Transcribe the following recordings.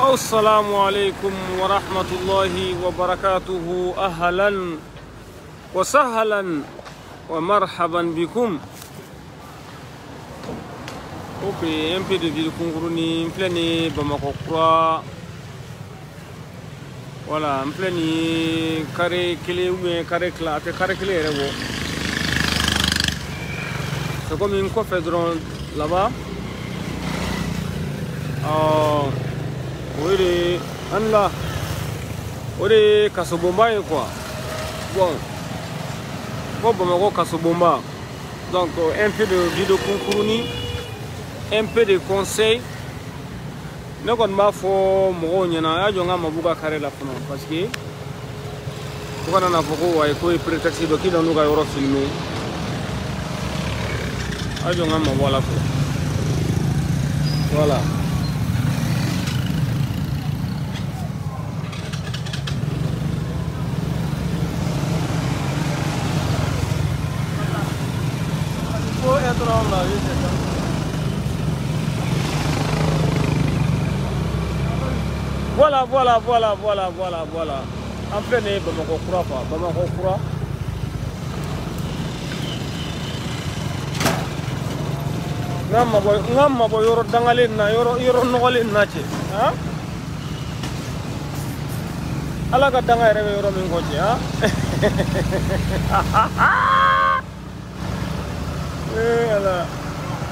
السلام عليكم ورحمة الله وبركاته. أهلا وسهلا ومرحبا بكم. اوكي un peu de ville Kunguruni, plein Bamako Kura. Voilà, en plein carré clé ou bien carré clé. C'est comme une confédération là-bas. Oui, là, oui, Kasobomba quoi. Bon, Bamako Kasobomba. Donc un peu de vidéo Kunguruni, un peu de conseils. Ne kon ba fo mo nyana ya jonga mabuga kare la fono parce que ko na fo ko way ko prétexte do ki do nuga yoro filmer a jonga ma wala ko voilà faut être en la vie. Voilà. En plein Bamako Kura quoi. Bamako Kura. Ngam boy yoro dangalé na yoro nogolé na ci. Hein? Ala ka dangay rewe yoro min ko ci, hein?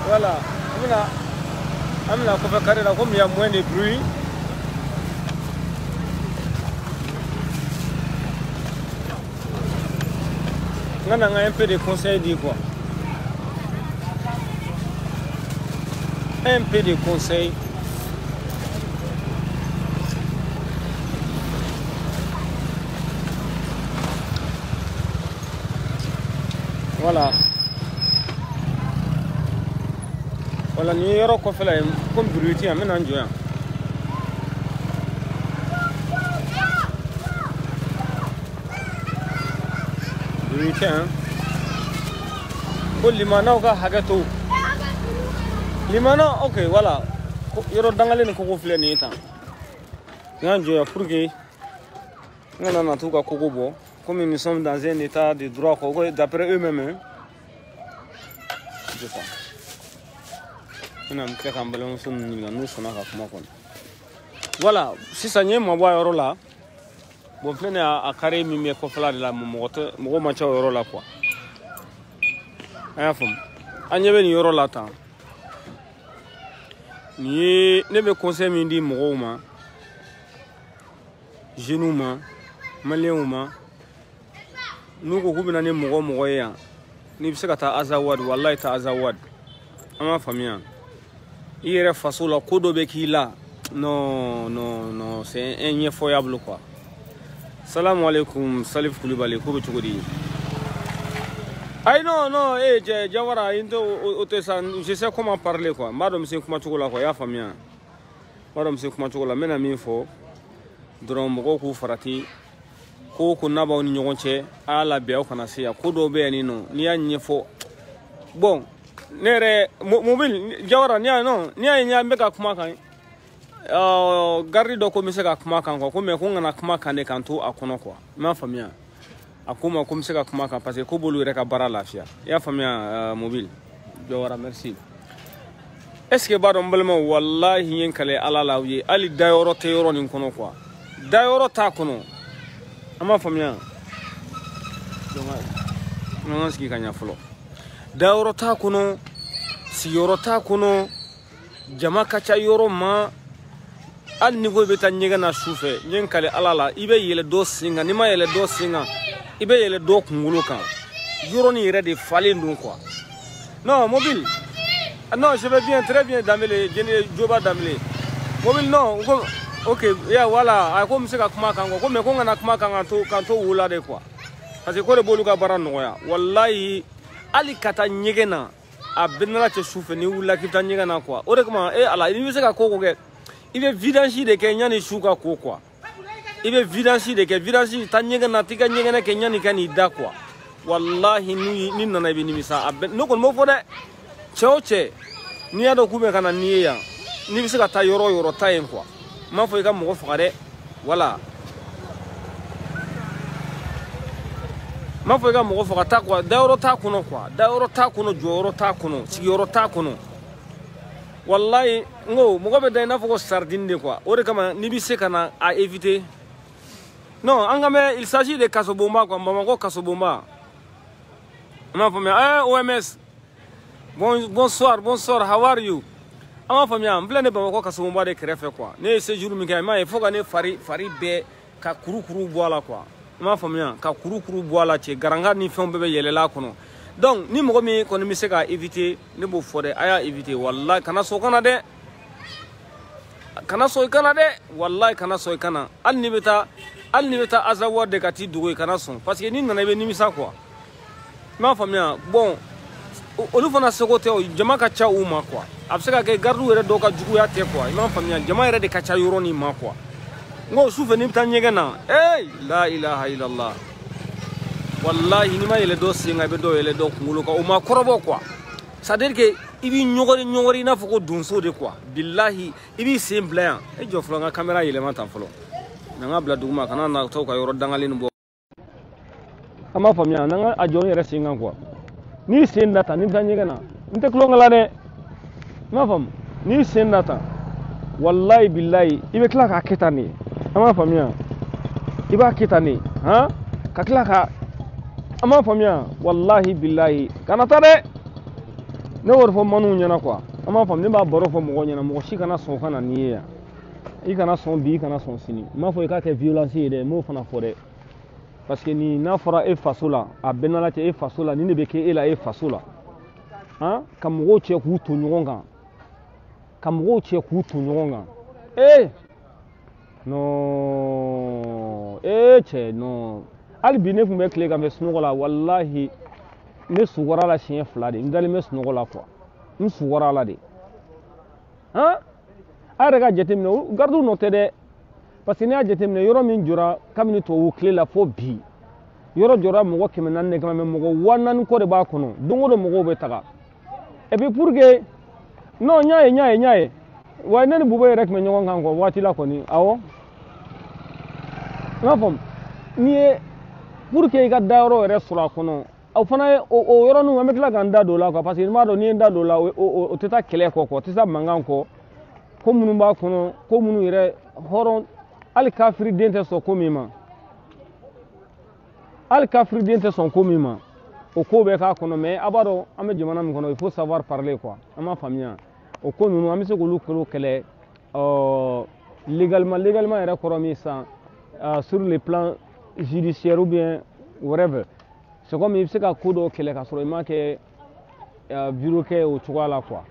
Voilà. Amina ko fa carré là comme il y a moins de bruit. On a un peu de conseils, dit quoi. Un peu de conseils. Voilà. Voilà, nous y aurons fait là, comme bruit, maintenant en jouant. Limana ka hagato limana ok voilà yoro dangale ni koko flé ni tan nganjo ya pour que ngana na tuka koko bo comme nous sommes dans un état de droit d'après eux-mêmes c'est ça on a fait un ballon sur nous sona ka kuma kon voilà si ça n'y est moi boy yoro là bon plein à carré mi me ko fla de la mo mancha yoro là quoi ayafum anyebe ni yoro lata ni ne be conseil mi ndi mo ma jeunuma maleuma nugo kubina ne mo ya ni bisaka ta azawad wallahi ta azawad ama famia ire fasola kodo be kila non c'est incroyable quoi. Salam alaikum Salif Koulibaly ko be chugodi. Ay non Jawara je sais comment parler quoi. Madame c'est comment chocolat quoi ya famia. Madame c'est comment chocolat mena mi fo drom ko ku farati ko naba ni nyogonche ala be o kana sia ko do be ni no ni anye fo. Bon nere mobile Jawara ni anya mbeka kuma kan gardi do ko miseka kuma kan ko me ko ngana kuma kan ne kan to akono quoi. Ma famia. Akuma comme c'est comme ça parce que Kobolu reka bara lafia ya famia mobile Jawara merci est-ce que ba don balma wallahi yen kale ala lawye ali dayoro te yoro nin kono quoi dayoro ta kono ama famia non ski kanya folo dayoro ta kono si yoro ta kono jama kacha yoro ma al niveau beta nyega na soufe yen kale ala la ibe yele do singa ni ma yele do singa ibe yele do kungulu kan yoro ni yere de falen dun quoi non mobile non je vais bien très bien damele jeni joba damele mobile non ok ya voilà ko mseka kuma kan ko me ko ngana kuma kan to wula de quoi parce que ko de bolu ka bara no ya wallahi ali kata nyegena abinala che soufe ni wula kita nyegena quoi o de comment ala ni mseka ko ke ibe vidange de Kenya ni shuka ko quoi ibe vidange de ke vidange tanyega na tika nyega na Kenya ni kani da quoi wallahi ni nana ibe ni misa no kon mo fode cheoche ni ado kube kana ni ya ni bisika ta yoro ta en quoi ma fo ka mo faga de wala ma fo ka mo faga ta quoi dawro ta kuno quoi dawro ta kuno joro ta kuno sigoro ta kuno wallahi ngo mo be day na fo ko sardine de quoi o de kama ni bi se kana à éviter non angame il s'agit de Kasobomba quoi Bamako Kasobomba ma fo me OMS bonsoir how are you ama fo me am plein de Bamako Kasobomba de créer quoi ne séjour mi kay ma il faut que ne fari be ka kuru boala quoi ma fo me ka kuru boala che garanga ni fon bebe yelela kono donc ni mo mi ko mi se ka éviter ne bo fo de aya éviter wallahi kana so kana de wallahi kana so kana al ni beta azawa de kati dugo kana son parce que ni nana be nimisa quoi ma famia bon olu fana segote o jama ka cha uma quoi abseka ke gardu re do ka jugu ya te quoi ma famia jama re de ka cha yoro ni ma quoi ngo souve ni tan nyegena la ilaha illallah wallahi ni ma yele do singa be do yele do kungulu ka o ma korobo quoi ça veut dire que ibi nyogori na foko dunso de quoi billahi ibi semblant e jo flanga camera yele ma tan folo nanga bla duguma kana na to ka yoro dangalin bo ama famia nanga a joni yere singa quoi ni sen data ni tan nyegena nte klongala de ma fam ni sen data wallahi billahi ibe kla ka ketani ama famia iba ketani ha ka kla ka ama famia wallahi billahi kana tare ne wor fo manu nyana quoi ama fam ne ba boro fo mo nyana mo shi kana son kana ni ya i kana son bi kana son sini ma fo ka ke violence de mo fana fore parce que ni na fora e fasula a benala te e fasula ni ne be ke e la e fasula hein kam go che ku to nyonga no che no albine fu me kle ga me snogola wallahi ne sugora la chien flade ndali me snogola quoi n sugora la de hein ay rega jetemne gardu no tede parce que ne a jetemne yoro min jura kamini to wu kle la fo bi yoro jora mo ko men nan ne kama mo ko wanan ko de ba kono dungo do mo ko be taga et puis pour que non nyaaye wa nani bubay rek me nyon kan ko wati la ko ni awo na fam ni pour que ga dawro restaurant kono aw fana o yoro nu ametla ganda do la ko parce que ma do ni nda do la o teta kele ko tesa mangan ko munu ba kono ko munu ire horon al kafiri dente so komima o ko be ka kono mais abaro ame jamana mi kono il faut savoir parler quoi ama famia o ko nunu ame se ko lukolo kele légalement ere koromi ça sur le plan judiciaire ou bien whatever c'est comme il se ka kodo kele ka soro ma ke bureau ke o chwala quoi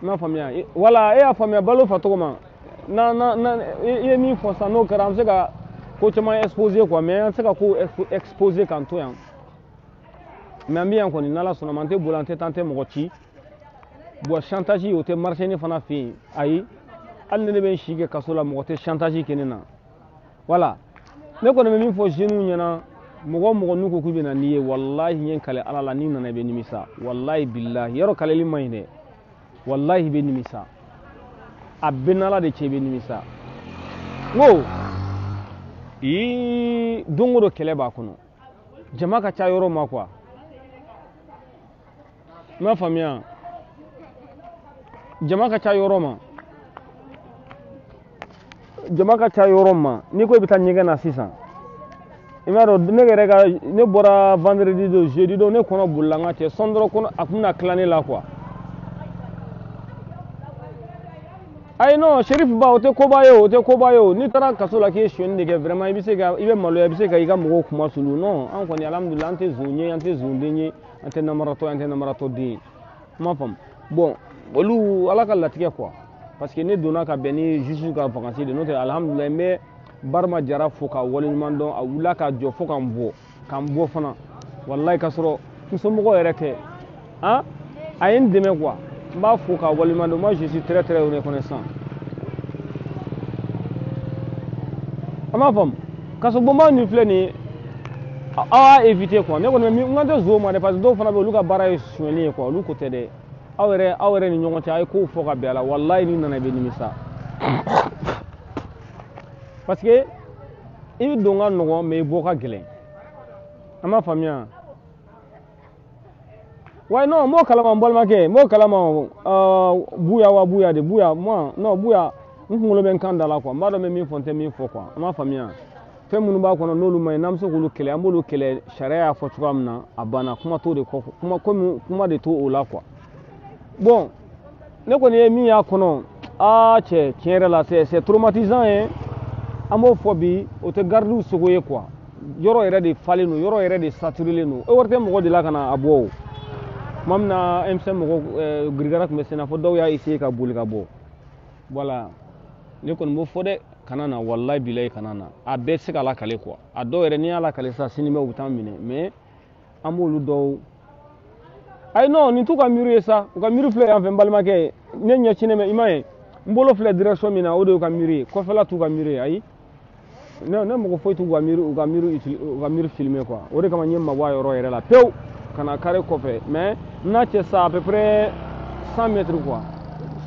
ma famia wala e a famia balo fatoma na e ni fo ça no karam se ka ko chama exposer quoi mais se ka ko exposer kan to yan mais bien ko ni nala sona mante bolante tante mo ci bo chantage o te marché ni fana fi ayi al ne be shige kasola mo te chantage kenena voilà ne ko ne mi fo jenu nyana mo nuko ku bina niye wallahi nyen kale ala ni nana be nimisa wallahi billahi yaro kale limayne wallahi be nimisa abenala de chebe nimisa wo i dongoro kele ba kono jama ka cha yoro ma quoi ma famia jama ka cha yoro ma ni ko bitan nyega na 600 imaro ne rega ne bora vendredi do jeudi do ne kono bulanga te sondro kono akuna clané la quoi ay no Sherif ba o te kobayo ni tara kasola ke shoni de vraiment ibisega ibe malo ibisega iga mo kuma sulu no an ko ni alhamdulillah ante zunye ante zundenye ante namarato di ma fam bon olu alaka latike quoi parce que ne donna ka beni juju ka vacances de notre alhamdulillah mais barma jara foka woli mando a wula ka jo foka mbo fana wallahi kasoro muso mo ereke hein ayen deme quoi ba foka woli mando moi je suis très reconnaissant ama fam kaso bomba ni fleni a éviter quoi ne ko mi ngande zo ma de parce que do fana be luka bara sueli quoi lu côté de awere ni ɲɔgɔn cɛ ay ko fo ka bɛn ala wallahi ni nana be nimisa parce que i bi don ka nɔgɔ mais i bɔ ka gɛlɛn ama faamuya ouais non mo kalama mbalmake mo kalama buya wa buya de buya moi non buya ngolo ben kanda la quoi mbado me min fonte min fo quoi ama faamuya fɛn minnu b'a kɔnɔ n'olu ma ɲi n'an bɛ se k'olu kɛlɛ an b'olu kɛlɛ sariya y'a fɔ cogoya min na a banna kuma t'o de kɔ kuma de to o la quoi bon ne kɔni ye min y'a kɔnɔ cɛ tiɲɛ yɛrɛ la c'est traumatisant ye an b'o fɔ bi o tɛ gardiw sogo ye quoi yɔrɔ yɛrɛ de falen don yɔrɔ yɛrɛ de saturilen don e wari tɛ mɔgɔ de la ka na a bɔ o tuma min na M5 mɔgɔ girigara tun bɛ senna fɔ dɔw y'a essayer ka boli ka bɔ voilà ne kɔni b'o fɔ dɛ kana na wallahi bilahi kana na a bɛɛ se ka lakale quoi a dɔw yɛrɛ n'i y'a lakale sa sini bɛ u bɛ taa minɛ mais an b'olu dɔw ayi non nin t'u ka miiri ye sa u ka miiri filɛ yan fɛ n balimakɛ ne ɲɛcinnen bɛ i m'a ye n bolo filɛ direction min na o de y'u ka miiri ye kɔfɛla t'u ka miiri ye ayi ne mɔgɔ foyi t'u ka miiri filmer quoi o de kama n ye mabɔ a yɔrɔ yɛrɛ la pewu ka na carré kɔfɛ mais n n'a cɛ sa à peu près 100 mètres quoi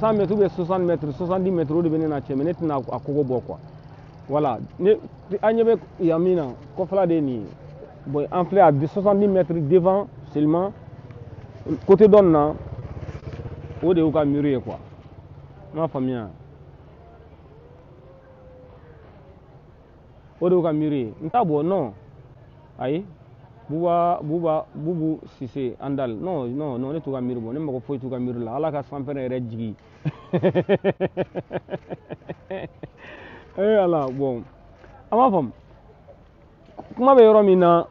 100 mètres ou bien 60 mètres 70 mètres o de bɛ ne na cɛ mais ne tɛna a kogo bɔ quoi voilà an ɲɛ bɛ yan min na kɔfɛla de ye nin ye bon an filɛ à 70 mètres devant seulement côté dɔ nin na o de y'u ka miiri ye quoi n m'a faamuya o de y'u ka miiri ye n t'a bɔ non ayi bubu sise andal non ne t'u ka miiri bɔ ne mɔgɔ foyi t'u ka miiri la ala ka sanfɛrɛ yɛrɛ jigi ala bon an b'a faamu kuma bɛ yɔrɔ min na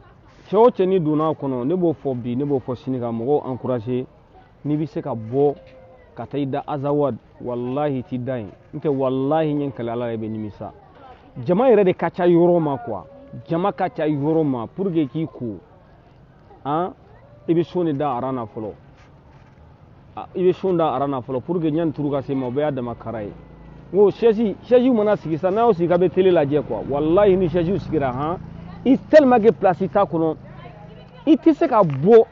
cɛ o cɛ ni donna a kɔnɔ ne b'o fɔ bi ne b'o fɔ sini ka mɔgɔw encourager n'i bɛ se ka bɔ ka taa i da Azawad wallahi t'i da yen n tɛ wallahi n ye kɛlɛ ala yɛrɛ bɛ nimisa jama yɛrɛ de ka ca yɔrɔ ma quoi jama ka ca yɔrɔ ma pour que k'i ko i bɛ son de da aran na fɔlɔ i bɛ son da aran na fɔlɔ pour que ɲani turu ka se ma o bɛɛ y'a dama kara ye n ko chaise mana sigi sa n'a y'o sigi k'a bɛ télé lajɛ quoi wallahi ni chaise sigira i tellement que place t'a kɔnɔ i tɛ se ka bɔ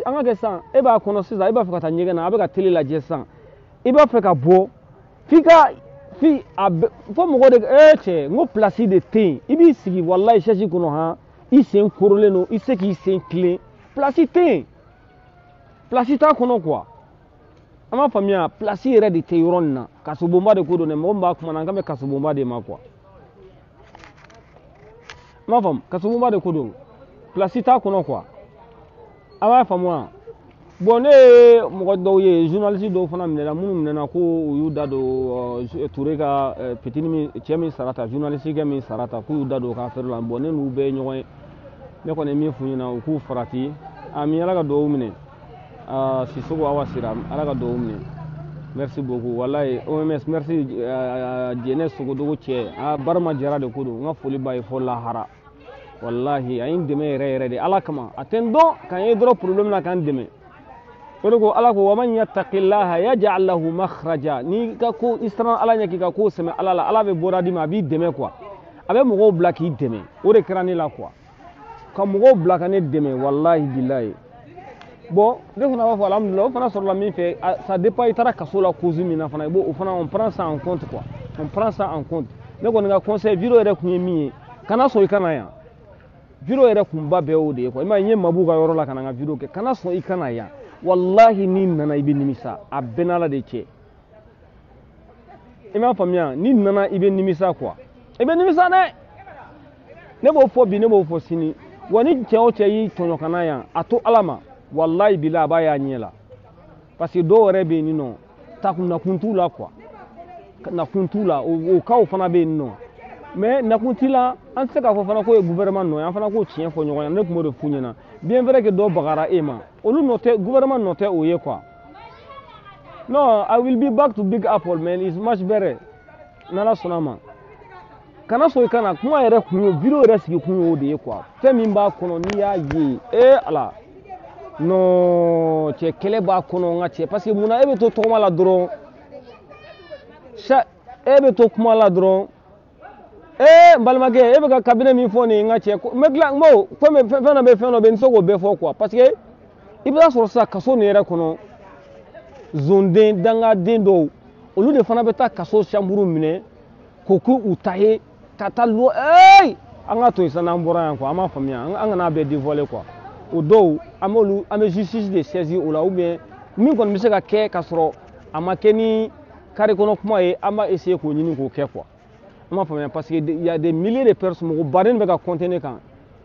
an ka kɛ sisan e b'a kɔnɔ sisan e b'a fɛ ka taa ɲɛgɛn na a bɛ ka télé lajɛ sisan i b'a fɛ ka bɔ fo mɔgɔ de cɛ n ko place de tɛ yen i b'i sigi wallahi chaise kɔnɔ i sen korolen don i se k'i sen tilen place tɛ yen place t'a kɔnɔ quoi an b'a faamuya place yɛrɛ de tɛ yɔrɔ nin na kasobonba de ko don dɛ mɔgɔ min b'a kuma na an kan bɛ kasobonba de ma quoi n b'a faamu kasobonba de ko don place t'a kɔnɔ quoi an b'a faamu wa bon ne ye mɔgɔ dɔw ye journaliste dɔw fana minɛna minnu minɛna ko u y'u da don Ture ka petini min cɛ min sarata journaliste kɛ min sarata k'u y'u da don o ka affaire la bon ne n'u bɛɛ ye ɲɔgɔn ye ne kɔni ye min f'u ɲɛna u k'u farati ami ala ka duwawu minɛ Sisoko Awa Sira ala ka duwawu minɛ merci beaucoup wallahi OMS merci Diɛnɛ Sogodogo cɛ Barama Jara de ko don n ka foli b'a ye fɔ lahara wallahi a ye n dɛmɛ yɛrɛ yɛrɛ de ala kama a tɛ n dɔn ka n ye dɔrɔn problème na ka n dɛmɛ o de ko ala ko wa man yattaqillaha yaj'al lahu makhraja ni ka ko i siran ala ɲɛ k'i ka ko sɛmɛ ala la ala bɛ bɔda d'i ma a b'i dɛmɛ quoi a bɛ mɔgɔw bila k'i dɛmɛ o de kɛra ne la quoi ka mɔgɔw bila ka ne dɛmɛ wallahi billahi bon ne fana b'a fɔ alhamdulillah o fana sɔrɔla min fɛ ça dépend i taara kaso la cause min na fana i b'o o fana on prend ça en compte quoi on prend ça en compte ne kɔni ka conseil vidéo yɛrɛ kun ye min ye kana sɔn i kana yan vidéo yɛrɛ kunba bɛɛ o de ye quoi i m'a ye n ye Mabu ka yɔrɔ la ka na n ka vidéo kɛ kana sɔn i kana yan wallahi ni nana i bɛ nimisa a bɛɛ n'ala de cɛ i m'a faamuya ni nana i bɛ nimisa quoi i bɛ nimisa dɛ ne b'o fɔ bi ne b'o fɔ sini wa ni cɛ o cɛ y'i tɔɲɔ kana yan a to ala ma wallahi bila a b'a y'a ɲɛ la parce que dɔw yɛrɛ bɛ yen nɔ nakun t'u la quoi nakun t'u la o cas fana bɛ yen nɔ mais nakun t'i la an tɛ se k'a fɔ fana ko ye gouvernement nɔ ye an fana k'o tiɲɛ fɔ ɲɔgɔn ye ne tun b'o de f'u ɲɛna bien vrai que dɔw bagara e ma olu nɔ tɛ gouvernement nɔ tɛ o ye quoi non I will be back to Big Apple man it's much better n'ala sɔnna ma kana sɔn i kana kuma yɛrɛ kun ye vidéo yɛrɛ sigi kun ye o de ye quoi fɛn min b'a kɔnɔ n'i y'a ye ala non cɛ kɛlɛ b'a kɔnɔ n ka cɛ parce que munna e bɛ to tɔgɔma la dɔrɔn e bɛ to kuma la dɔrɔn n balimakɛ e bɛ ka cabinet min fɔ nin n ka cɛ n bɛ tila n b'o fɛn dɔ bɛ n tɛ se k'o bɛɛ fɔ quoi parce que i bɛ taa sɔrɔ sisan kaso nin yɛrɛ kɔnɔ zonden danga den dɔw olu de fana bɛ taa kaso chambre minɛ k'o k'u u ta ye ka taa loi an ka to yen sisan n'an bɔra yan quoi an m'a faamuya an kana bɛɛ dévoiler quoi o dɔw an bɛ justice de saisir o la ou bien min kɔni bɛ se ka kɛ ka sɔrɔ a ma kɛ ni carré kɔnɔ kuma ye an b'a essayer k'o ɲini k'o kɛ quoi an m'a faamuya parce que il y a des milliers de personnes mɔgɔ baden bɛ ka compter ne kan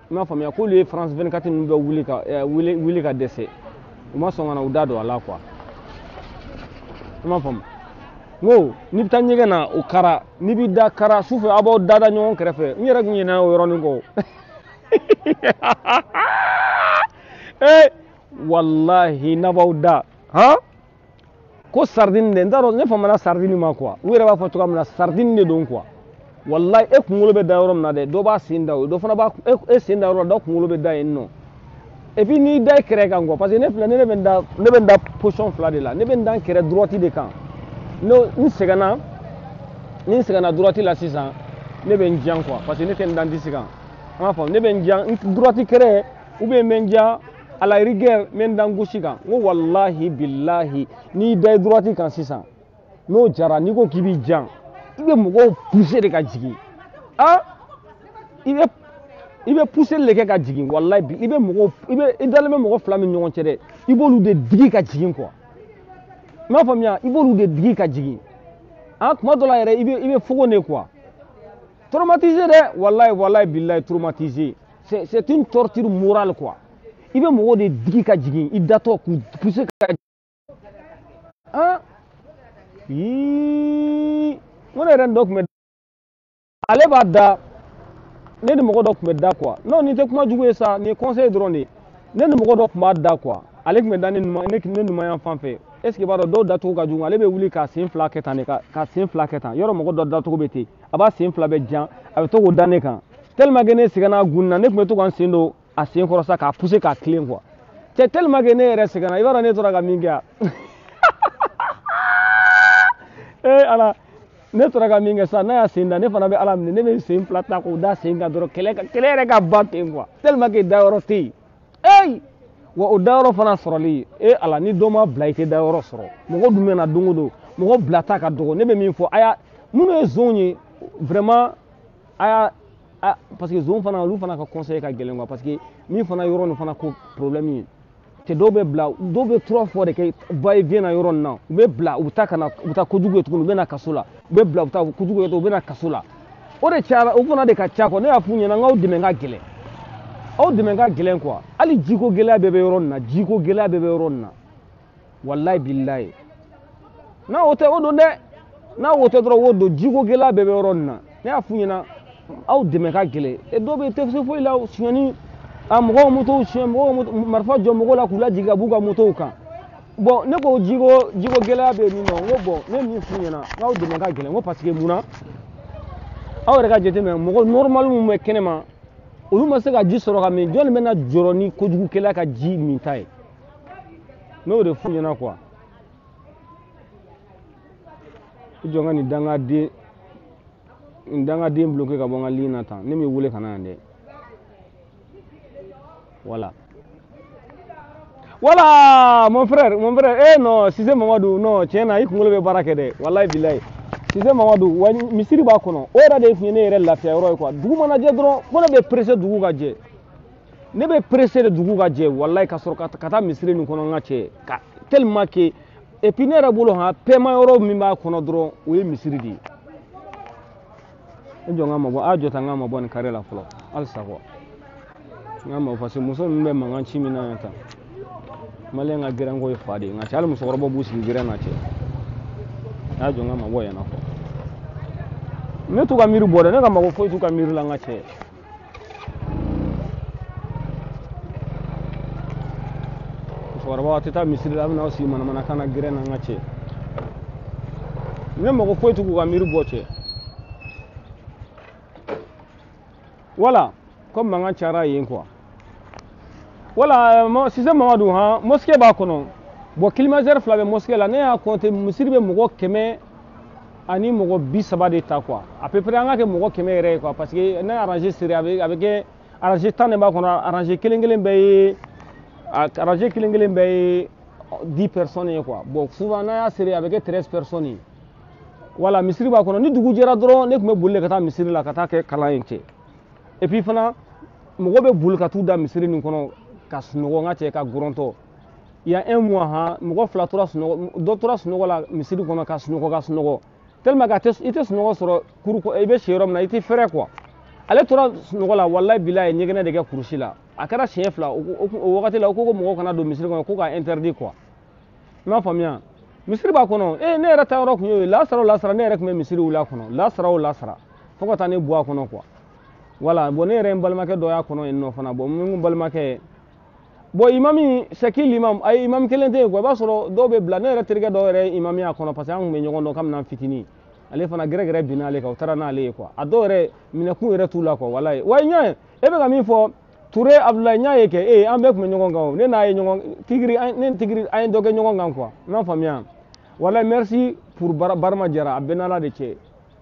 an m'a faamuya k'olu ye France 24 ninnu bɛ wuli ka dɛsɛ u ma sɔn ka na u da don a la quoi an m'a faamu n ko n'i bɛ taa ɲɛgɛn na o kara n'i b'i da kara sufɛ a b'aw dada ɲɔgɔn kɛrɛfɛ n yɛrɛ tun ɲinɛna o yɔrɔnin kɔ wallahi n'a b'aw da han ko sardine de n t'a dɔn ne faamana sardine ma quoi u yɛrɛ b'a fɔ cogoya min na sardine de don quoi wallahi e kunkolo bɛ da yɔrɔ min na dɛ dɔ b'a sen da o dɔ fana b'a e sen da yɔrɔ la dɔ kunkolo bɛ da yen nɔ et puis n'i da i kɛrɛ kan quoi parce que ne filɛ ne bɛ n da position fila de la ne bɛ n da n kɛrɛ droite de kan n sɛgɛnna droite la sisan ne bɛ n jan quoi parce que ne tɛ n da n disi kan an b'a fɔ ne bɛ n jan droite kɛrɛ ou bien n bɛ n jan à la rigueur n bɛ n da n gauche kan n ko wallahi billahi n'i da i droite kan sisan n'o jara n'i ko k'i b'i jan i bɛ mɔgɔw pousser de ka jigin i bɛ pousser de kɛ ka jigin wallahi i dalen bɛ mɔgɔ fila min ɲɔgɔn cɛ dɛ i b'olu de digi ka jigin quoi n m'a faamuya i b'olu de digi ka jigin kuma dɔ la yɛrɛ i bɛ fogo de quoi traumatisé dɛ wallahi billahi traumatisé c'est une torture morale quoi i bɛ mɔgɔw de digi ka jigin i datɔ k'u pousser ka jigin n yɛrɛ dɔ tun bɛ ale b'a da ne ni mɔgɔ dɔ tun bɛ da quoi non nin tɛ kuma jugu ye sa nin ye conseil dɔrɔn de ne ni mɔgɔ dɔ tun b'a da quoi ale tun bɛ da ne numan yan fan fɛ est ce que b'a dɔn dɔw dacogo ka jugu ale bɛ wuli k'a sen fila kɛ tan de ka sen fila kɛ tan yɔrɔ mɔgɔ dɔ dacogo bɛ ten a b'a sen fila bɛ jan a bɛ to k'o da ne kan tellement que ne sɛgɛnna gunni na ne tun bɛ to ka n sen don a sen kɔrɔ sa k'a pousser k'a tilen quoi cɛ tellement que ne yɛrɛ sɛgɛnna i b'a dɔn ne tora ka min kɛ yan ala ne tora ka min kɛ sa n'a y'a sen da ne fana bɛ ala minɛ ne bɛ sen fila ta k'o da sen kan dɔrɔn kɛlɛ yɛrɛ ka ban ten quoi tellement que dayɔrɔ tɛ yen wa o dayɔrɔ fana sɔrɔli ala ni dɔ ma bila i tɛ dayɔrɔ sɔrɔ mɔgɔ dun bɛ na don o don mɔgɔ bila ta ka dɔgɔ ne bɛ min fɔ minnu ye zon ye vraiment parce que zon fana olu fana ka conseil ka gɛlɛn quoi parce que min fana yɔrɔ nin fana ko problème ye cɛ dɔw bɛ 3 fois de kɛ va et vient na yɔrɔ nin na u bɛ bila u bɛ taa kojugu ye tuguni u bɛ na kaso la u bɛ bila u bɛ taa kojugu ye tuguni u bɛ na kaso la o de cayara o fana de ka ca quoi ne y'a f'u ɲɛna n k'aw dɛmɛ ka gɛlɛn aw dɛmɛ ka gɛlɛn quoi hali jiko gɛlɛya bɛɛ bɛ yɔrɔ nin na jiko gɛlɛya bɛɛ bɛ yɔrɔ nin na wallahi billahi n'a o tɛ o don dɛ n'a o tɛ dɔrɔn o don jiko gɛlɛya bɛɛ bɛ yɔrɔ nin na ne y'a f'u ɲɛna aw dɛmɛ ka gɛlɛn dɔw bɛ tɛ se foyi la sonyani mɔgɔw motow siɲɛ mɔgɔw marifa jɔ mɔgɔw la k'u lajigin ka b'u ka motow kan bon ne ko jiko gɛlɛya bɛ min na n ko bon ne ye min f'u ɲɛna n'aw dɛmɛ ka gɛlɛn n ko parce que munna aw yɛrɛ ka jateminɛ mɔgɔ normal minnu bɛ kɛnɛma olu ma se ka ji sɔrɔ ka min jɔnni bɛ na jɔrɔ ni kojugukɛla ka ji min ta ye n'o de f'u ɲɛna quoi i jɔ n ka nin dangaden bloqué ka bɔ n ka ligne na tan ne m'e wele ka na yan dɛ voilà mon frère non Cissé Mamadou non tiɲɛ na i kunkolo bɛ baara kɛ dɛ wallahi billahi Cissé Mamadou wa misiri b'a kɔnɔ o yɛrɛ de ye tun ye ne yɛrɛ lafiya yɔrɔ ye quoi dugu mana jɛ dɔrɔn ko ne bɛ pressé dugu ka jɛ ne bɛ pressé de dugu ka jɛ wallahi ka sɔrɔ ka taa misiri nin kɔnɔ n ka cɛ tellement que et puis ne yɛrɛ bolo paiement yɔrɔ min b'a kɔnɔ dɔrɔn o ye misiri de ye e jɔ n ka mabɔ a jɔ ta n ka mabɔ nin carré la fɔlɔ halisa quoi n ka mabɔ parce que muso ninnu bɛ mankan ci min na yan tan maliyɛn ka gɛrɛn ko ye fa de ye nka cɛ hali musokɔrɔbaw b'u sigi gɛrɛn na cɛ a jɔ n ka mabɔ yan na fɔ ne t'u ka miiri bɔ dɛ ne ka mago foyi t'u ka miiri la n ka cɛ musokɔrɔbaw a tɛ taa misiri la a bɛ n'aw sigi manamanakan na gɛrɛn na n ka cɛ ne mago foyi t'u ka miiri bɔ cɛ voilà comme mankan cayara yen quoi voilà Cissé Mamadou mosquée b'a kɔnɔ bon climatiseur fila bɛ mosquée la ne y'a compter misiri bɛ mɔgɔ 100 ani mɔgɔ 30 de ta quoi à peu près an ka kɛ mɔgɔ 100 yɛrɛ ye quoi parce que ne arrangé seri a bɛ kɛ arrangé 10 de b'a kɔnɔ arrangé kelen kelen bɛɛ ye 10 personnes quoi. Bon souvent na ya série avec 13 personnes. Voilà misiri ba kono ni dugu jera doro ne kuma bulle kata misiri la kata ke kala yente. Et puis fana mogo be bul ka tu da misiri ni kono ka sunogo ngate ka goronto. Il y a un mois ha mogo flatura sunogo dotora sunogo la misiri kono ka sunogo tellement que ite sunogo soro kuru ko e be sherom na ite fere quoi. Ale tora sunogo la wallahi billahi nyegene de ke kurushi la. Akara chef la o wakati la ko mogo kana do misiri kono ko ka interdit quoi. Ma famille misiri ba kono ne yɛrɛ ta yɔrɔ kun y'o ye lasara ne yɛrɛ kun bɛ misiri wula kɔnɔ lasara fo ka taa ne bɔ a kɔnɔ quoi voilà bon ne yɛrɛ n balimakɛ dɔ y'a kɔnɔ yen nɔ fana bon n balimakɛ bon imami Shakil imam ayi imam kelen tɛ yen quoi i b'a sɔrɔ dɔw bɛ bila ne yɛrɛ terikɛ dɔw yɛrɛ imami a kɔnɔ parce que an kun bɛ ɲɔgɔn dɔn kabini an fitinin ale fana gɛrɛgɛrɛ binna ale kan o taara n'ale ye quoi a dɔw yɛrɛ minɛkun yɛrɛ t'u la quoi walayi wa ɲɛ e bɛ ka min fɔ Touré Abdoulaye n y'a ye kɛ an bɛɛ kun bɛ ɲɔgɔn kan o ne n'a ye ɲɔgɔn tigiri ne tigiri an ye dɔ kɛ ɲɔgɔn kan quoi n m'a faamuya voilà merci pour Barma Diarra a bɛ n'Ala de cɛ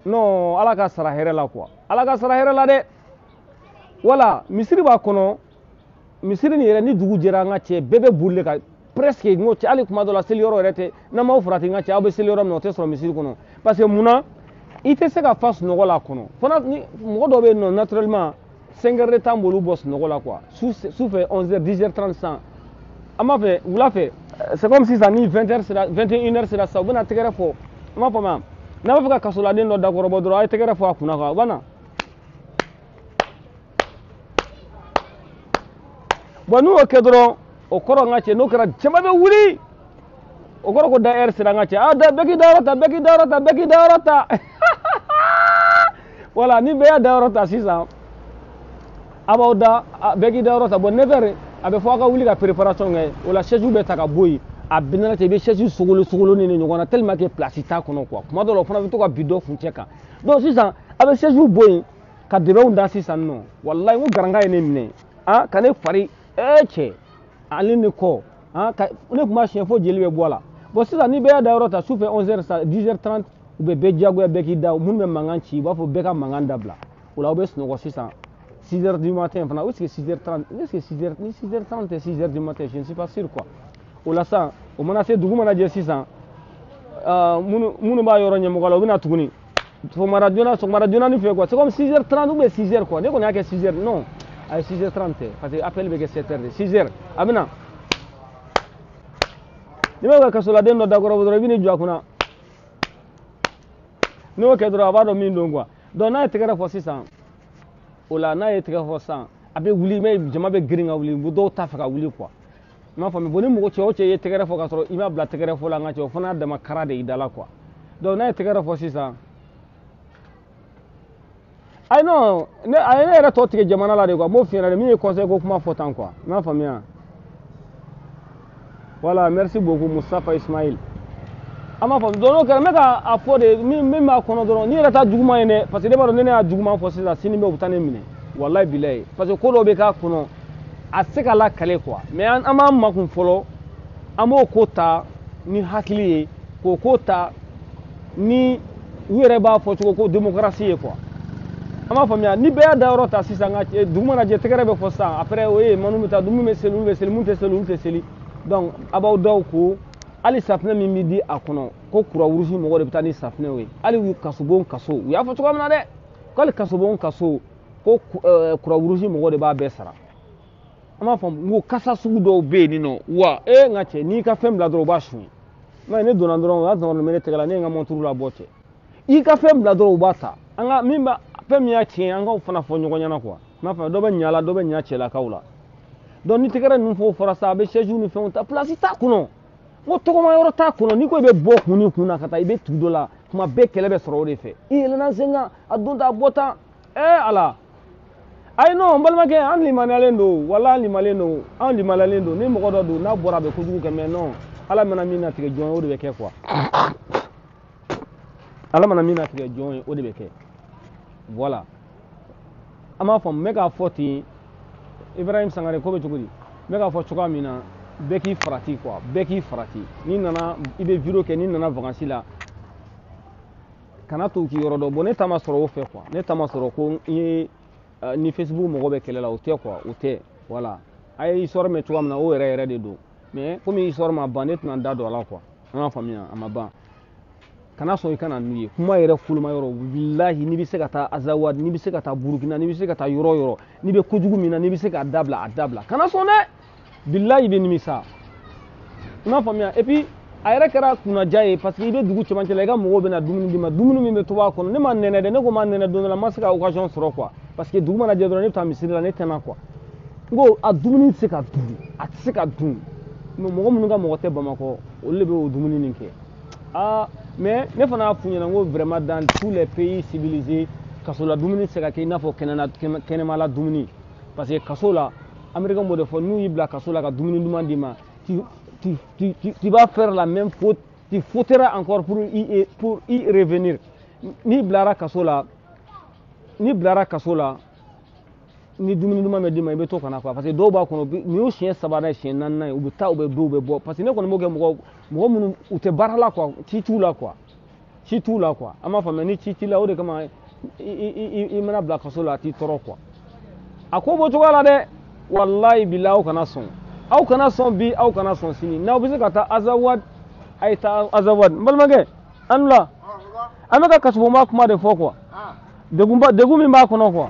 non Ala ka sara hɛrɛ la quoi Ala ka sara hɛrɛ la dɛ voilà misiri b'a kɔnɔ misiri nin yɛrɛ ni dugu jɛra an ka cɛ bɛɛ bɛ boli ka presque n ko cɛ hali kuma dɔ la seli yɔrɔ yɛrɛ tɛ n'an m'aw farati n ka cɛ aw bɛ seli yɔrɔ min na o tɛ sɔrɔ misiri kɔnɔ parce que munna i tɛ se ka fa sunɔgɔ la kɔnɔ fana ni mɔgɔ dɔw bɛ yen nɔ naturellement 5 heures de temps b'olu bɔ sunɔgɔ la quoi sufɛ 11 heures 10 heures 30 sisan an b'a fɛ wula fɛ c'est comme si ça ni 20 heures sera 21 heures sera sa u bɛna tɛgɛrɛ fɔ n b'a faamuya n'a b'a fɛ ka kasoladen dɔ dakɔrɔbɔ dɔrɔn a ye tɛgɛrɛ fɔ a kunna quoi u bɛ na bon n'o kɛ dɔrɔn o kɔrɔ n ka cɛ n'o kɛra jama bɛ wuli o kɔrɔ ko da heure sera n ka cɛ a da bɛɛ k'i da yɔrɔ ta bɛɛ k'i da yɔrɔ ta bɛɛ k'i da yɔrɔ ta voilà ni bɛɛ y'a da yɔrɔ ta sisan a b'aw da bɛɛ k'i da yɔrɔ ta bon 9 heures a bɛ fɔ a ka wuli ka préparation kɛ o la chaise bɛ ta ka bɔ yen a bɛnn'a cɛ i bɛ chaise sogolo ni ɲɔgɔn na tellement que place t'a kɔnɔ quoi kuma dɔw la o fana bɛ to ka bin dɔ kuncɛ kan donc sisan a bɛ chaise bɔ yen ka dɛbɛnw da sisan nɔ walayi n ko garanga ye ne minɛ ka ne fari cɛ ale ni kɔ ne tun b'a siɲɛ fo jeli bɛ bɔ a la bon sisan ni bɛɛ y'a da yɔrɔ ta sufɛ 11 heures 10 heures 30 u bɛ bɛɛ diyagoya bɛɛ k'i da minnu bɛ mankan ci u b'a fɔ bɛɛ ka mankan dabila o la aw bɛ sunɔgɔ sisan 6 heures du matin fana ou est-ce que 6 heures 30 est-ce que 6 heures ni 6 heures 30 et 6 heures du matin je ne suis pas sûr quoi o la sisan o mana se dugu mana jɛ sisan minnu b'a yɔrɔ ɲɛmɔgɔ la u bɛ na tuguni sɔgɔmada joona ni fɛ quoi c'est comme 6 heures 30 ou bien 6 heures quoi ne kɔni y'a kɛ 6 heures non a ye 6 heures 30 tɛ parce que appel bɛ kɛ 7 heures de 6 heures a bɛ na ni bɛ ka kasoladen dɔ dakɔrɔ dɔrɔn i bɛ n'i jɔ a kunna n'o kɛ dɔrɔn a b'a dɔn min don quoi donc n'a ye tɛgɛrɛ fɔ sisan o la n'a ye tɛgɛ fɔ sisan a bɛ wuli mais jama bɛ girin ka wuli dɔw t'a fɛ ka wuli quoi i m'a faamu bon ni mɔgɔ cɛ o cɛ ye tɛgɛrɛ fɔ ka sɔrɔ i m'a bila tɛgɛrɛ fɔ la n ka cɛ o fana y'a dama kara de i da la quoi donc n'a ye tɛgɛrɛ fɔ sisan ayi non a ye ne yɛrɛ tɔ tigɛ jamana la de quoi n b'o f'i ɲɛna de min ye conseil ko kuma fɔ tan quoi i m'a faamuya voilà merci beaucoup Mustafa Ismail an b'a fɔ donc n'o kɛra n bɛ k'a fɔ de min b'a kɔnɔ dɔrɔn n'i yɛrɛ ta juguman ye dɛ parce que ne b'a dɔn ni ne y'a juguman fɔ sisan sini bɛ u bɛ taa ne minɛ walayi bilayi parce que ko dɔw bɛ k'a kɔnɔ a tɛ se ka lakale quoi mais an b'an makun fɔlɔ an b'o ko ta ni hakili ye k'o ko ta ni u yɛrɛ b'a fɔ cogo ko démocratie ye quoi an b'a faamuya ni bɛɛ y'a da yɔrɔ ta sisan dugu mana jɛ tɛgɛrɛ bɛ fɔ sisan après o ye minnu bɛ taa mun bɛ seli olu bɛ seli mun tɛ seli olu tɛ seli donc a b'aw daw ko hali safunɛ min bɛ di a kɔnɔ ko kurawurusi mɔgɔw de bɛ taa ni safunɛw ye hali kasobon kaso u y'a fɔ cogoya min na dɛ ko hali kasobon kaso ko kurawurusi mɔgɔw de b'a bɛɛ sara an b'a fɔ n ko kasa sugu dɔw bɛ yen nɔ wa n ka cɛ n'i ka fɛn bila dɔrɔn u b'a suɲɛ mɛ ne donna dɔrɔn o y'a sɔrɔ ne tɛgɛ la ne ye n ka monturu labɔ cɛ i ka fɛn bila dɔrɔn u b'a ta an ka min b'a fɛn min y'a tiɲɛ an k'o fana fɔ ɲɔgɔn ɲɛna quoi n b'a fɔ dɔ bɛ ɲa la dɔ bɛ ɲa cɛlakaw la donc ni tɛgɛrɛ ninnu fɔ fɔra sa a bɛ chaise ni fɛnw ta place t'a kɔnɔ n ko tɔgɔma yɔrɔ t'a kɔnɔ n'i ko i bɛ bɔ kun ni kun na ka taa i bɛ tugu dɔ la tuma bɛɛ kɛlɛ bɛ sɔrɔ o de fɛ i yɛlɛnna sen kan a don ta a bɔ tan ala ayi non n balimakɛ an limaniyalen don wala an limaniyalen don ni mɔgɔ dɔ don n'a bɔra a bɛ kojugu kɛ mais non ala mana min natigɛ jɔn ye o de bɛ kɛ quoi ala mana min natigɛ jɔn ye o de bɛ kɛ voilà an b'a fɔ n bɛ k'a fɔ ten Ibrahim Sangare ko bɛ cogo di n bɛ k'a fɔ cogoya min na bɛɛ k'i farati quoi bɛɛ k'i farati n'i nana i bɛ vidéo kɛ n'i nana vacances la kana to k'i yɔrɔ dɔn bon ne ta ma sɔrɔ o fɛ quoi ne ta ma sɔrɔ ko n ye ni Facebook mɔgɔ bɛ kɛlɛ la o tɛ quoi o tɛ voilà a ye histoire mɛn cogoya min na o yɛrɛ de don mais comme histoire ma ban ne tɛna da don a la quoi an ka faamuya a ma ban kana sɔn i ka na n'u ye kuma yɛrɛ fuluma yɔrɔ bilahi n'i bɛ se ka taa Azawad n'i bɛ se ka taa Burukina n'i bɛ se ka taa yɔrɔ yɔrɔ n'i bɛ kojugu min na n'i bɛ se k'a dabila a dabila kana sɔn dɛ bilahi i bɛ nimisa i m'a faamuya et puis a yɛrɛ kɛra kunnaja ye parce que i bɛ dugu cɛmancɛ la i ka mɔgɔw bɛna dumuni d'i ma dumuni min bɛ to a kɔnɔ ne ma nɛnɛ dɛ ne ko ma nɛnɛ don dɔ la n ma se ka occasion sɔrɔ quoi parce que dugu mana jɛ dɔrɔn ne bɛ taa misiri la ne tɛna quoi n ko a dumuni tɛ se ka dun a tɛ se ka dun mais mɔgɔ minnu ka mɔgɔ tɛ Bamakɔ olu de bɛ o dumuni nin kɛ mais ne fana y'a f'u ɲɛna n ko vraiment dans tous les pays civilisés kaso la dumuni tɛ se ka kɛ i n'a fɔ kɛnɛmala dumuni parce que kaso la américain b'o de fɔ n'u y'i bila kaso la ka dumuni duman d'i ma tu vas faire la même faute, tu fauteras encore pour y revenir. Ni bilara kaso la, ni dumuni duman bɛ d'i ma i bɛ to kana quoi parce que dɔw b'a kɔnɔ ni y'o siɲɛ 3 ye siɲɛ 4 ye u bɛ taa u bɛ don u bɛ bɔ parce que ne kɔni b'o kɛ mɔgɔ minnu u tɛ baara la quoi ci t'u la quoi an b'a faamuya ni ci t'i la o de kama i mana bila kaso la a t'i tɔɔrɔ quoi a ko b'o cogoya la dɛ walahi bilahi aw kana sɔn aw kana sɔn bi aw kana sɔn sini n'aw bɛ se ka taa Azawad a ye taa Azawad n balimakɛ an la an bɛ ka kasobonba kuma de fɔ quoi degun min b'a kɔnɔ quoi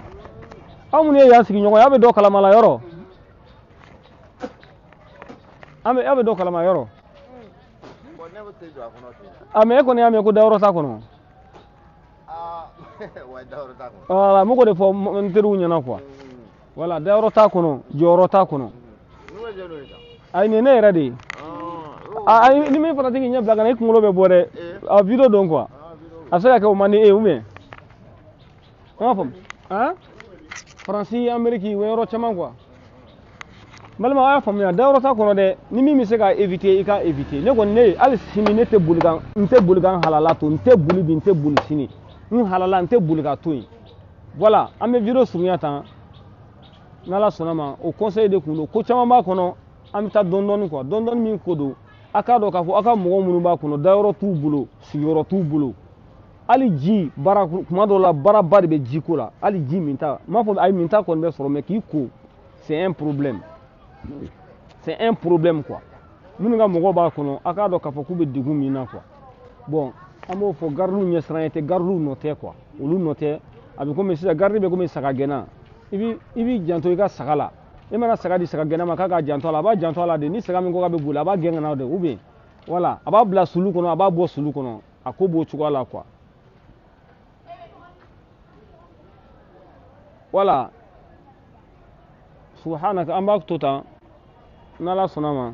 aw minnu ye yan sigiɲɔgɔn ye aw bɛ dɔ kalama la yɔrɔ aw bɛ dɔ kalama yɔrɔ mais e kɔni y'a mɛn ko dayɔrɔ t'a kɔnɔ voilà n b'o de fɔ n teriw ɲɛna quoi voilà dayɔrɔ t'a kɔnɔ jɔyɔrɔ t'a kɔnɔ ayi nin ne yɛrɛ de ye ni min fana tɛ k'i ɲɛ bila ka na i kunkolo bɛ bɔ dɛ a video don quoi a bɛ se ka kɛ o man di e ou bien an b'a faamu Faransi Amérique o yɔrɔ caman quoi n balima a y'a faamuya dayɔrɔ t'a kɔnɔ dɛ ni min bɛ se ka éviter i ka éviter ne kɔni ne hali sini ne tɛ boli ka n halala to n tɛ boli bi n tɛ boli sini n halala n tɛ boli ka to yen voilà an bɛ video surunya tan n'Ala sɔnna ma o conseil de kun don ko caman b'a kɔnɔ an bɛ taa dɔɔni quoi dɔɔni min ko don a k'a dɔn k'a fɔ aw ka mɔgɔ minnu b'a kɔnɔ dayɔrɔ t'u bolo sigiyɔrɔ t'u bolo hali ji baara kuma dɔw la baaraba de bɛ ji ko la hali ji min ta n m'a fɔ ayi min ta kɔni bɛ sɔrɔ mais k'i ko c'est un problème quoi minnu ka mɔgɔw b'a kɔnɔ a k'a dɔn k'a fɔ k'u bɛ degun min na quoi bon an b'o fɔ gardiw ɲɛsiranɲɛ tɛ gardiw nɔ tɛ quoi olu nɔ tɛ a bɛ komi sisan gardi bɛ komi saga gɛnna i b'i janto i ka saga la i mana saga di saga gɛnna ma k'a ka janto a la a b'a janto a la de ni saga min ko k'a bɛ boli a b'a gɛn ka na de ou bien voilà a b'a bila sulu kɔnɔ a b'a bɔ sulu kɔnɔ a ko b'o cogoya la quoi voilà subhanaka an b'a to tan n'Ala sɔnna ma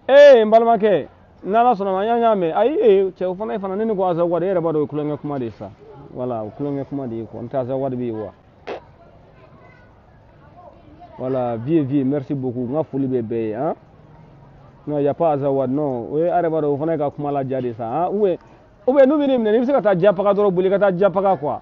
n balimakɛ n'Ala sɔnna ma an y'a mɛn ayi cɛ o fana ne ni ko Azawad e yɛrɛ b'a dɔn o ye kulonkɛ kuma de ye sa voilà o kulonkɛ kuma de ye quoi n tɛ Azawad bɛ yen wa voilà vie merci beaucoup n ka foli bɛ bɛɛ ye non y a pas Azawad non o ye a yɛrɛ b'a dɔn o fana ye ka kuma laja de sa ou bien n'u bɛ ne minɛ n'i bɛ se ka taa japaga dɔrɔn boli ka taa japaga quoi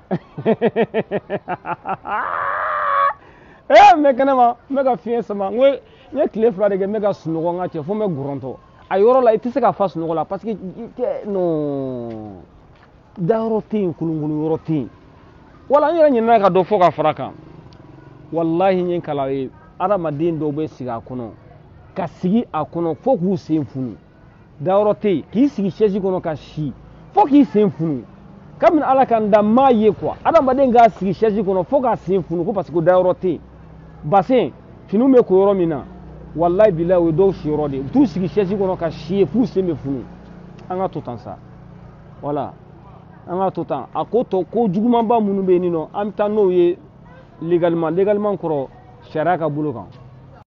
n bɛ kɛnɛma n bɛ ka fiɲɛ sama n ye tile 2 de kɛ n bɛ ka sunɔgɔ n ka cɛ fo n bɛ gɔrɔntɔ a yɔrɔ la i tɛ se ka fa sunɔgɔ la parce que non dayɔrɔ tɛ yen kolonkolon yɔrɔ tɛ yen wala n yɛrɛ ɲinɛna ka dɔ fɔ ka fara kan wallahi n ye kalan ye adamaden dɔw bɛ sigi a kɔnɔ ka sigi a kɔnɔ fo k'u sen funu dayɔrɔ tɛ yen k'i sigi chaise kɔnɔ ka si fo k'i sen funu kabini Ala ka n da m'a ye quoi adamaden k'a sigi chaise kɔnɔ fo k'a sen funu ko parce que dayɔrɔ tɛ yen bassin finiw bɛ ko yɔrɔ min na wallahi bilahi o ye dɔw si yɔrɔ de ye u t'u sigi chaise kɔnɔ ka si ye f'u sen bɛ funu an ka to tan sa voilà an ka to tan a ko tɔ ko jugumanba minnu bɛ yen nɔ an bɛ taa n'o ye légalement kɔrɔ sariya ka bolo kan